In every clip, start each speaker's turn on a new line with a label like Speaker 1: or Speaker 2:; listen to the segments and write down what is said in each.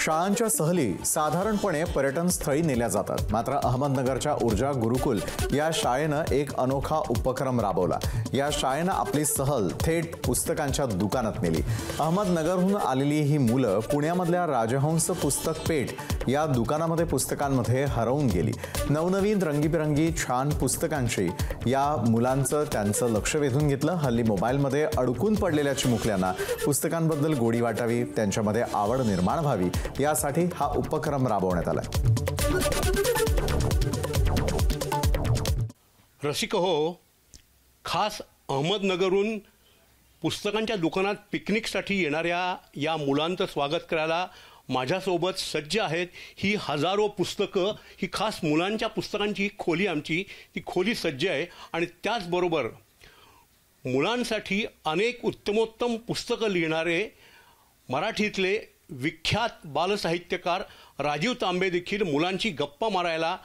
Speaker 1: शाळांच्या सहली साधारणपणे पर्यटन स्थळी नेल्या जातात, मात्र अहमदनगरच्या ऊर्जा गुरुकुल या शाळेनं एक अनोखा उपक्रम राबवला। या शाळेनं आपली सहल थेट पुस्तकांच्या दुकानात नेली। अहमदनगरहून आलेली ही मुलं पुण्यामधल्या राजहंस पुस्तक पेठ या दुकानामध्ये पुस्तकांमध्ये हरवून गेली। नवनवीन रंगीबेरंगी छान पुस्तकांची या मुलांचं त्यांचं लक्ष वेधून घेतलं। हल्ली मोबाईलमध्ये अडकून पडलेल्या चिमुकल्यांना पुस्तकांबद्दल गोडी वाटावी, त्यांच्यामध्ये आवड निर्माण व्हावी यासाठी हा उपक्रम राबवण्यात आला।
Speaker 2: रसिक हो, खास अहमदनगरहून पुस्तकांच्या दुकानात पिकनिकसाठी येणाऱ्या या मुलांचं स्वागत करायला माझ्यासोबत सज्ज आहेत। ही हजारो पुस्तकं, ही खास मुलांच्या पुस्तकांची खोली, आमची ती खोली सज्ज आहे। आणि त्याचबरोबर मुलांसाठी अनेक उत्तमोत्तम पुस्तकं लिहिणारे मराठीतले विख्यात बालसाहित्यकार राजीव तांबे देखील मुलांची गप्पा मारायला,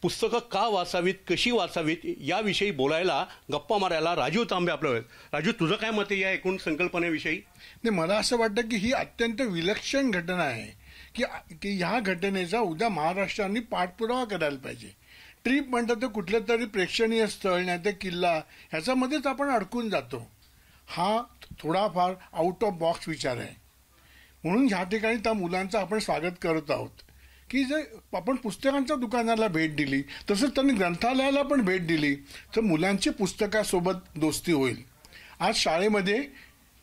Speaker 2: पुस्तकं का वाचावीत, कशी वाचावीत याविषयी बोलायला, गप्पा मारायला राजीव तांबे आपल्यावर। राजू, तुझं काय मत आहे या एकूण संकल्पनेविषयी?
Speaker 3: नाही, मला असं वाटतं की ही अत्यंत विलक्षण घटना आहे की ह्या घटनेचा उद्या महाराष्ट्राने पाठपुरावा करायला पाहिजे। ट्रिप म्हणतात तर कुठलं तरी प्रेक्षणीय स्थळ नाही तर किल्ला, ह्याच्यामध्येच आपण अडकून जातो। हा थोडाफार आउट ऑफ बॉक्स विचार आहे। म्हणून ह्या ठिकाणी त्या मुलांचं आपण स्वागत करत आहोत की जर आपण पुस्तकांच्या दुकानाला भेट दिली, तसंच त्यांनी ग्रंथालयाला पण भेट दिली तर मुलांची पुस्तकासोबत दोस्ती होईल। आज शाळेमध्ये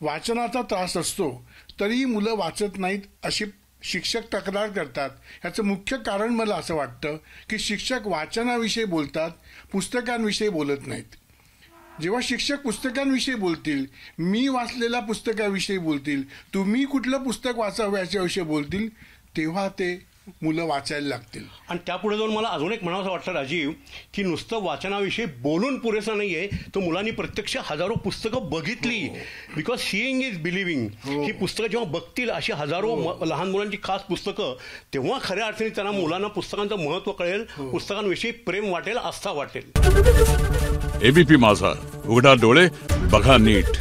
Speaker 3: वाचनाचा त्रास असतो तरीही मुलं वाचत नाहीत अशी शिक्षक तक्रार करतात। ह्याचं मुख्य कारण मला असं वाटतं की शिक्षक वाचनाविषयी बोलतात, पुस्तकांविषयी बोलत नाहीत। जेव्हा शिक्षक पुस्तकांविषयी बोलतील, मी वाचलेल्या पुस्तकाविषयी बोलतील, तुम्ही कुठलं पुस्तक वाचावं याच्याविषयी बोलतील, तेव्हा ते मुलं वाचायला लागतील।
Speaker 2: आणि त्यापुढे जाऊन मला अजून एक म्हणावंसं वाटतं राजीव, की नुसतं वाचनाविषयी बोलून पुरेसं नाहीये, तर मुलांनी प्रत्यक्ष हजारो पुस्तकं बघितली। Because seeing is believing. ही पुस्तकं जेव्हा बघतील, अशी हजारो लहान मुलांची खास पुस्तकं, तेव्हा खऱ्या अर्थाने त्यांना मुलांना पुस्तकांचं महत्त्व कळेल, पुस्तकांविषयी प्रेम वाटेल, आस्था वाटेल।
Speaker 4: एबीपी माझा, उघडा डोळे बघा नीट।